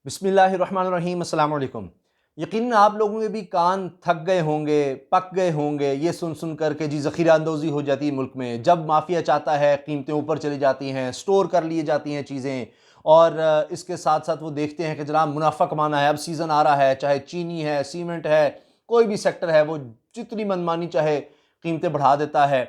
बिस्मिल्लाहिर्रहमानिर्रहीम, अस्सलाम वालेकुम। यकीनन आप लोगों के भी कान थक गए होंगे, पक गए होंगे ये सुन सुन कर के जी ज़ख़ीरा अंदोज़ी हो जाती है मुल्क में। जब माफिया चाहता है कीमतें ऊपर चली जाती हैं, स्टोर कर लिए जाती हैं चीज़ें, और इसके साथ साथ वो देखते हैं कि जनाब मुनाफा कमाना है, अब सीज़न आ रहा है, चाहे चीनी है, सीमेंट है, कोई भी सेक्टर है, वो जितनी मनमानी चाहे कीमतें बढ़ा देता है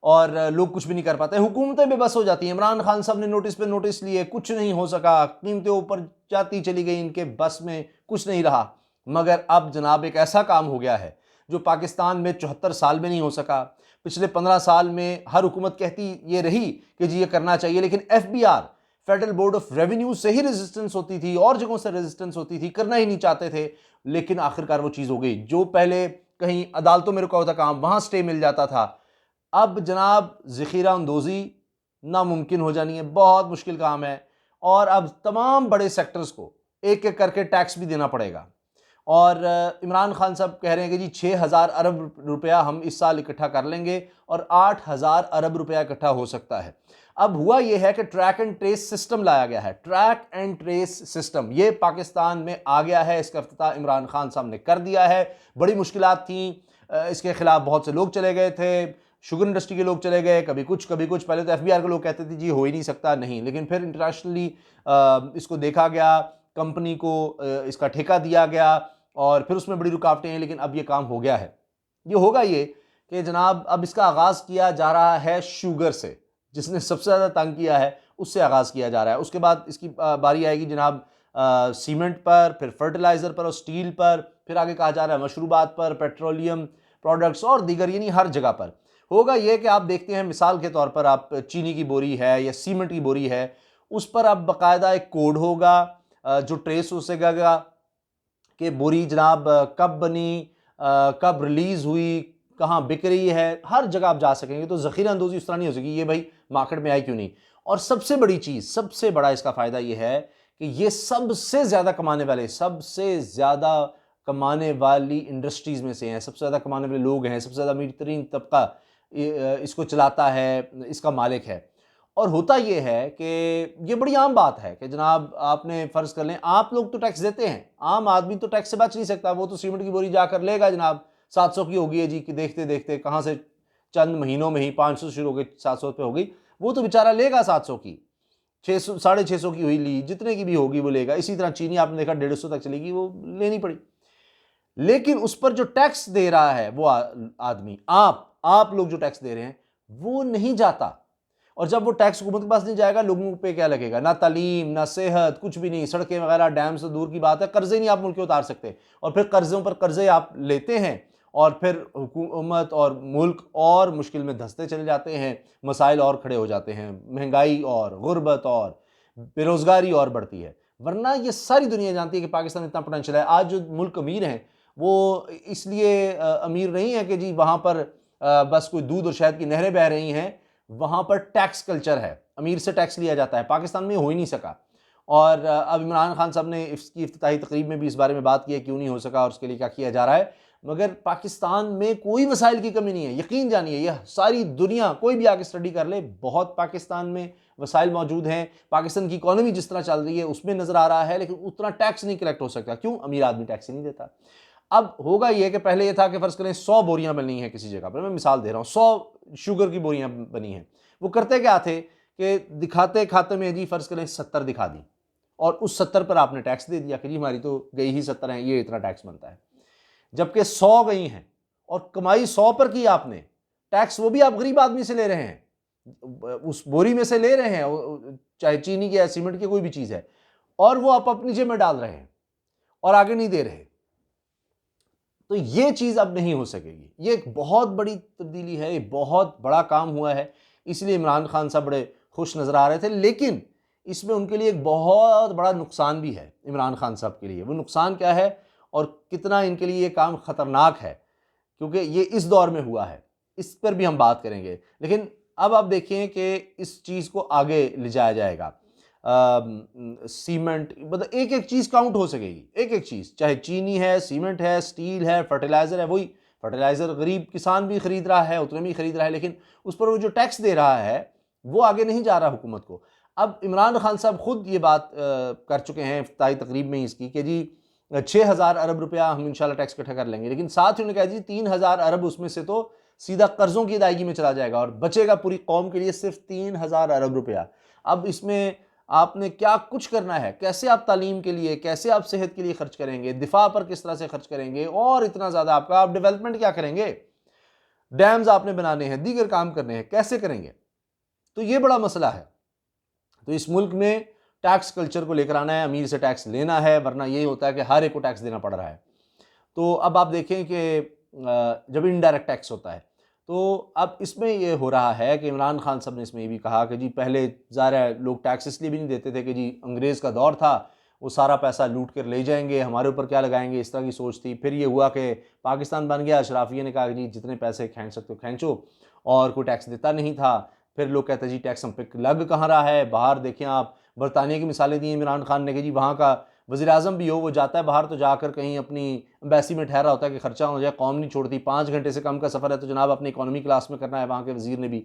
और लोग कुछ भी नहीं कर पाते। हुकूमतें बेबस हो जाती हैं। इमरान खान साहब ने नोटिस पे नोटिस लिए, कुछ नहीं हो सका, कीमतें ऊपर जाती चली गई, इनके बस में कुछ नहीं रहा। मगर अब जनाब एक ऐसा काम हो गया है जो पाकिस्तान में 74 साल में नहीं हो सका। पिछले 15 साल में हर हुकूमत कहती ये रही कि जी ये करना चाहिए, लेकिन FBR, federal board of revenue से ही रेजिस्टेंस होती थी और जगहों से रेजिस्टेंस होती थी, करना ही नहीं चाहते थे। लेकिन आखिरकार वो चीज़ हो गई। जो पहले कहीं अदालतों में रुका होता काम, वहां स्टे मिल जाता था, अब जनाब ज़ख़ीरा अंदोज़ी नामुमकिन हो जानी है, बहुत मुश्किल काम है। और अब तमाम बड़े सेक्टर्स को एक एक करके टैक्स भी देना पड़ेगा। और इमरान खान साहब कह रहे हैं कि जी 6,000 अरब रुपया हम इस साल इकट्ठा कर लेंगे और 8,000 अरब रुपया इकट्ठा हो सकता है। अब हुआ यह है कि ट्रैक एंड ट्रेस सिस्टम लाया गया है। ट्रैक एंड ट्रेस सिस्टम ये पाकिस्तान में आ गया है। इसका इफ्तिताह इमरान खान साहब ने कर दिया है। बड़ी मुश्किलात थी, इसके खिलाफ बहुत से लोग चले गए थे, शुगर इंडस्ट्री के लोग चले गए, कभी कुछ कभी कुछ। पहले तो FBR के लोग कहते थे जी हो ही नहीं सकता, नहीं, लेकिन फिर इंटरनेशनली इसको देखा गया, कंपनी को इसका ठेका दिया गया और फिर उसमें बड़ी रुकावटें हैं, लेकिन अब ये काम हो गया है। ये होगा ये कि जनाब अब इसका आगाज़ किया जा रहा है शुगर से, जिसने सबसे ज़्यादा तंग किया है उससे आगाज़ किया जा रहा है। उसके बाद इसकी बारी आएगी जनाब सीमेंट पर, फिर फर्टिलाइज़र पर और स्टील पर, फिर आगे कहा जा रहा है मशरूबात पर, पेट्रोलियम प्रोडक्ट्स और दीगर, यानी हर जगह पर होगा ये कि आप देखते हैं मिसाल के तौर पर आप चीनी की बोरी है या सीमेंट की बोरी है, उस पर अब बाकायदा एक कोड होगा जो ट्रेस हो सकेगा कि बोरी जनाब कब बनी, कब रिलीज़ हुई, कहाँ बिक रही है, हर जगह आप जा सकेंगे। तो ज़ख़ीरा अंदोज़ी उस तरह नहीं हो सकेगी ये भाई मार्केट में आई क्यों नहीं। और सबसे बड़ी चीज़, सबसे बड़ा इसका फ़ायदा ये है कि ये सबसे ज़्यादा कमाने वाले, सबसे ज़्यादा कमाने वाली इंडस्ट्रीज़ में से हैं, सबसे ज़्यादा कमाने वाले लोग हैं, सबसे ज़्यादा अमीर तरीन तबका इसको चलाता है, इसका मालिक है। और होता यह है कि ये बड़ी आम बात है कि जनाब आपने फ़र्ज़ कर लें, आप लोग तो टैक्स देते हैं, आम आदमी तो टैक्स से बच नहीं सकता। वो तो सीमेंट की बोरी जाकर लेगा जनाब, 700 की होगी है जी, कि देखते देखते कहाँ से चंद महीनों में ही 500 शुरू हो गई, 700 पे हो गई, वो तो बेचारा लेगा 700 की, 600 650 की हुई ली, जितने की भी होगी वो लेगा। इसी तरह चीनी आपने देखा 150 तक चलेगी, वो लेनी पड़ी। लेकिन उस पर जो टैक्स दे रहा है वो आदमी, आप लोग जो टैक्स दे रहे हैं वो नहीं जाता। और जब वो टैक्स हुकूमत के पास नहीं जाएगा, लोगों पे क्या लगेगा? ना तालीम, ना सेहत, कुछ भी नहीं, सड़कें वगैरह, डैम से दूर की बात है, कर्जे नहीं आप मुल्क के उतार सकते। और फिर कर्जों पर कर्जे आप लेते हैं और फिर हुकूमत और मुल्क और मुश्किल में धंसते चले जाते हैं, मसाइल और खड़े हो जाते हैं, महंगाई और गुर्बत और बेरोजगारी और बढ़ती है। वरना ये सारी दुनिया जानती है कि पाकिस्तान इतना पोटेंशियल है। आज जो मुल्क अमीर हैं वो इसलिए अमीर नहीं है कि जी वहाँ पर बस कोई दूध और शहद की नहरें बह रही हैं, वहाँ पर टैक्स कल्चर है, अमीर से टैक्स लिया जाता है। पाकिस्तान में हो ही नहीं सका। और अब इमरान खान साहब ने इसकी इफ्तिताही तकरीब में भी इस बारे में बात की है, क्यों नहीं हो सका और उसके लिए क्या किया जा रहा है। मगर पाकिस्तान में कोई वसाइल की कमी नहीं है, यकीन जानिए। यह सारी दुनिया कोई भी आगे स्टडी कर ले, बहुत पाकिस्तान में वसाइल मौजूद हैं। पाकिस्तान की इकॉनमी जिस तरह चल रही है उसमें नज़र आ रहा है, लेकिन उतना टैक्स नहीं कलेक्ट हो सकता। क्यों? अमीर आदमी टैक्स ही नहीं देता। अब होगा यह कि पहले यह था कि फ़र्ज़ करें 100 बोरियां बनी हैं किसी जगह पर, मैं मिसाल दे रहा हूँ, 100 शुगर की बोरियां बनी हैं। वो करते क्या थे कि दिखाते खाते में जी फ़र्ज़ करें 70 दिखा दी और उस 70 पर आपने टैक्स दे दिया कि जी हमारी तो गई ही 70 है, ये इतना टैक्स बनता है। जबकि 100 गई हैं और कमाई 100 पर की आपने, टैक्स वो भी आप गरीब आदमी से ले रहे हैं, उस बोरी में से ले रहे हैं, चाहे चीनी की या सीमेंट की कोई भी चीज़ है, और वो आप अपनी जेब में डाल रहे हैं और आगे नहीं दे रहे। तो ये चीज़ अब नहीं हो सकेगी। ये एक बहुत बड़ी तब्दीली है, ये बहुत बड़ा काम हुआ है, इसलिए इमरान खान साहब बड़े खुश नज़र आ रहे थे। लेकिन इसमें उनके लिए एक बहुत बड़ा नुकसान भी है, इमरान खान साहब के लिए। वो नुकसान क्या है और कितना इनके लिए ये काम ख़तरनाक है, क्योंकि ये इस दौर में हुआ है, इस पर भी हम बात करेंगे। लेकिन अब आप देखें कि इस चीज़ को आगे ले जाया जाएगा। सीमेंट, मतलब एक एक चीज़ काउंट हो सकेगी, एक एक चीज़, चाहे चीनी है, सीमेंट है, स्टील है, फर्टिलाइज़र है। वही फर्टिलाइज़र गरीब किसान भी खरीद रहा है, उतने भी खरीद रहा है, लेकिन उस पर वो जो टैक्स दे रहा है वो आगे नहीं जा रहा हुकूमत को। अब इमरान खान साहब खुद ये बात कर चुके हैं इफ्तिताई तकरीब में इसकी कि जी 6,000 अरब रुपया हम इंशाल्लाह टैक्स इकट्ठा कर लेंगे, लेकिन साथ ही उन्होंने कहा जी 3,000 अरब उसमें से तो सीधा कर्जों की अदायगी में चला जाएगा और बचेगा पूरी कौम के लिए सिर्फ 3,000 अरब रुपया। अब इसमें आपने क्या कुछ करना है, कैसे आप तालीम के लिए, कैसे आप सेहत के लिए खर्च करेंगे, दिफा पर किस तरह से खर्च करेंगे, और इतना ज़्यादा आपका आप डेवलपमेंट क्या करेंगे, डैम्स आपने बनाने हैं, दीगर काम करने हैं, कैसे करेंगे। तो ये बड़ा मसला है। तो इस मुल्क में टैक्स कल्चर को लेकर आना है, अमीर से टैक्स लेना है, वरना यही होता है कि हर एक को टैक्स देना पड़ रहा है। तो अब आप देखें कि जब इनडायरेक्ट टैक्स होता है तो अब इसमें ये हो रहा है कि इमरान खान साहब ने इसमें ये भी कहा कि जी पहले ज़ाहिर है लोग टैक्स इसलिए भी नहीं देते थे कि जी अंग्रेज़ का दौर था, वो सारा पैसा लूट कर ले जाएंगे, हमारे ऊपर क्या लगाएंगे, इस तरह की सोच थी। फिर ये हुआ कि पाकिस्तान बन गया, अशराफिया ने कहा कि जी जितने पैसे खींच सकते हो खींचो, और कोई टैक्स देता नहीं था। फिर लोग कहते हैं जी टैक्स हम पे लग कहाँ रहा है, बाहर देखें आप बरतानिया की मिसालें दी इमरान खान ने कि जी वहाँ का वज़ीर आज़म भी हो, वो जाता है बाहर तो जाकर कहीं अपनी एम्बेसी में ठहरा होता है कि खर्चा हो जाए, कौम नहीं छोड़ती। 5 घंटे से कम का सफ़र है तो जनाब अपनी इकॉनमी क्लास में करना है, वहाँ के वज़ीर ने भी।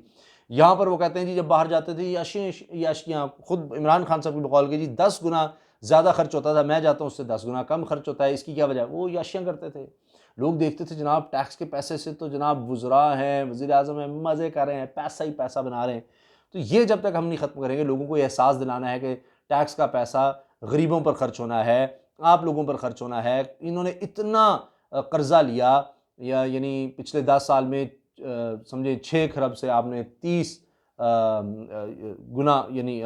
यहाँ पर वो कहते हैं जी जब बाहर जाते थे याशियाँ, खुद इमरान खान साहब की बकौल के जी 10 गुना ज़्यादा खर्च होता था, मैं जाता हूँ उससे 10 गुना कम खर्च होता है। इसकी क्या वजह, वो याशियाँ करते थे। लोग देखते थे जनाब टैक्स के पैसे से तो जनाब वज़रा हैं, वज़ीर आज़म हैं, मज़े कर रहे हैं, पैसा ही पैसा बना रहे हैं। तो ये जब तक हम नहीं ख़त्म करेंगे, लोगों को एहसास दिलाना है कि टैक्स का पैसा गरीबों पर खर्च होना है, आप लोगों पर खर्च होना है। इन्होंने इतना कर्जा लिया, या यानी पिछले 10 साल में समझे 6 खरब से आपने 30 गुना, यानी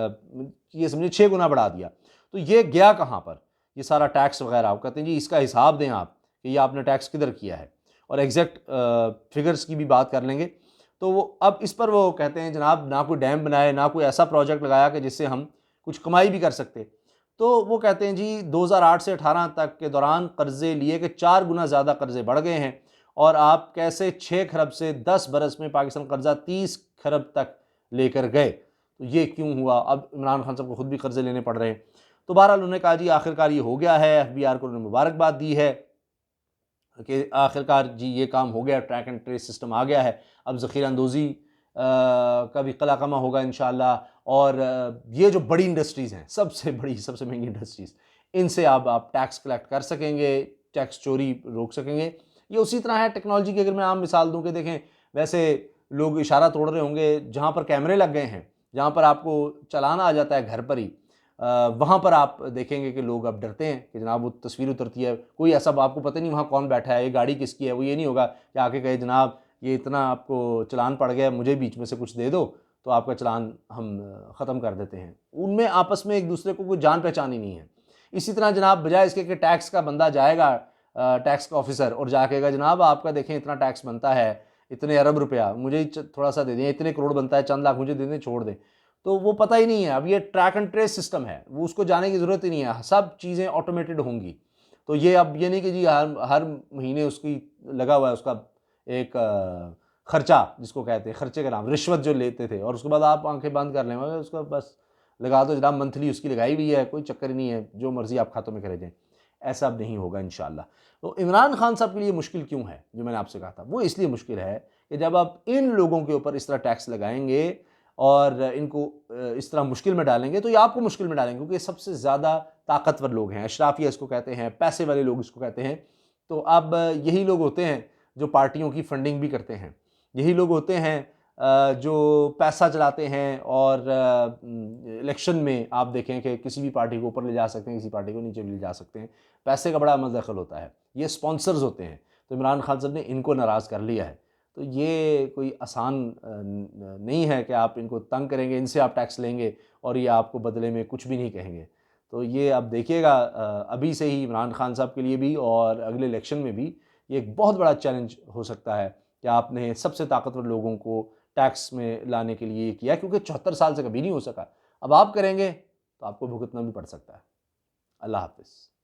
ये समझे 6 गुना बढ़ा दिया। तो ये गया कहाँ पर, ये सारा टैक्स वगैरह। आप कहते हैं जी इसका हिसाब दें आप कि ये आपने टैक्स किधर किया है, और एग्जैक्ट फिगर्स की भी बात कर लेंगे। तो वो अब इस पर वो कहते हैं जनाब ना कोई डैम बनाए, ना कोई ऐसा प्रोजेक्ट लगाया कि जिससे हम कुछ कमाई भी कर सकते। तो वो कहते हैं जी 2008 से 18 तक के दौरान कर्जे लिए कि 4 गुना ज़्यादा कर्जे बढ़ गए हैं, और आप कैसे 6 खरब से 10 बरस में पाकिस्तान कर्जा 30 खरब तक लेकर गए। तो ये क्यों हुआ, अब इमरान खान साहब को खुद भी कर्जे लेने पड़ रहे हैं। तो बहरहाल उन्होंने कहा जी आखिरकार ये हो गया है, FBR को उन्होंने मुबारकबाद दी है कि आखिरकार जी ये काम हो गया, ट्रैक एंड ट्रेस सिस्टम आ गया है। अब ज़ख़ीरा अंदोज़ी का भी कलाकमा होगा इंशाअल्लाह, और ये जो बड़ी इंडस्ट्रीज़ हैं, सबसे बड़ी सबसे महंगी इंडस्ट्रीज़, इनसे आप टैक्स कलेक्ट कर सकेंगे, टैक्स चोरी रोक सकेंगे। ये उसी तरह है टेक्नोलॉजी की। अगर मैं आम मिसाल दूँ कि देखें, वैसे लोग इशारा तोड़ रहे होंगे, जहाँ पर कैमरे लग गए हैं, जहाँ पर आपको चलाना आ जाता है घर पर ही, वहाँ पर आप देखेंगे कि लोग अब डरते हैं कि जनाब वो तस्वीर उतरती है, कोई ऐसा आपको पता नहीं वहाँ कौन बैठा है, ये गाड़ी किसकी है। वो ये नहीं होगा कि आके कहे जनाब ये इतना आपको चलान पड़ गया, मुझे बीच में से कुछ दे दो तो आपका चलान हम ख़त्म कर देते हैं। उनमें आपस में एक दूसरे को कोई जान पहचान ही नहीं है। इसी तरह जनाब बजाय इसके कि टैक्स का बंदा जाएगा, टैक्स का ऑफिसर, और जाकेगा जनाब आपका देखें इतना टैक्स बनता है, इतने अरब रुपया मुझे थोड़ा सा दे दें, इतने करोड़ बनता है, चंद लाख मुझे दे दें, छोड़ दें। तो वो पता ही नहीं है। अब ये ट्रैक एंड ट्रेस सिस्टम है, वो उसको जाने की ज़रूरत ही नहीं है, सब चीज़ें ऑटोमेटेड होंगी। तो ये अब ये नहीं कि जी हर महीने उसकी लगा हुआ है उसका एक खर्चा, जिसको कहते हैं खर्चे का नाम, रिश्वत जो लेते थे, और उसके बाद आप आंखें बंद कर लें, उसका बस लगा दो जनाब, मंथली उसकी लगाई हुई है, कोई चक्कर ही नहीं है, जो मर्जी आप खातों में करे जाएँ। ऐसा अब नहीं होगा इंशाअल्लाह। तो इमरान खान साहब के लिए मुश्किल क्यों है, जो मैंने आपसे कहा था, वो इसलिए मुश्किल है कि जब आप इन लोगों के ऊपर इस तरह टैक्स लगाएंगे और इनको इस तरह मुश्किल में डालेंगे, तो ये आपको मुश्किल में डालेंगे, क्योंकि ये सबसे ज़्यादा ताकतवर लोग हैं, अशराफिया इसको कहते हैं, पैसे वाले लोग इसको कहते हैं। तो अब यही लोग होते हैं जो पार्टियों की फंडिंग भी करते हैं, यही लोग होते हैं जो पैसा चलाते हैं, और इलेक्शन में आप देखें कि किसी भी पार्टी को ऊपर ले जा सकते हैं, किसी पार्टी को नीचे भी ले जा सकते हैं। पैसे का बड़ा मदखल होता है, ये स्पॉन्सर्स होते हैं। तो इमरान खान साहब ने इनको नाराज़ कर लिया है। तो ये कोई आसान नहीं है कि आप इनको तंग करेंगे, इनसे आप टैक्स लेंगे और ये आपको बदले में कुछ भी नहीं कहेंगे। तो ये आप देखिएगा, अभी से ही इमरान खान साहब के लिए भी और अगले इलेक्शन में भी ये एक बहुत बड़ा चैलेंज हो सकता है कि आपने सबसे ताकतवर लोगों को टैक्स में लाने के लिए किया, क्योंकि 74 साल से कभी नहीं हो सका। अब आप करेंगे तो आपको भुगतना भी पड़ सकता है। अल्लाह हाफ़िज़।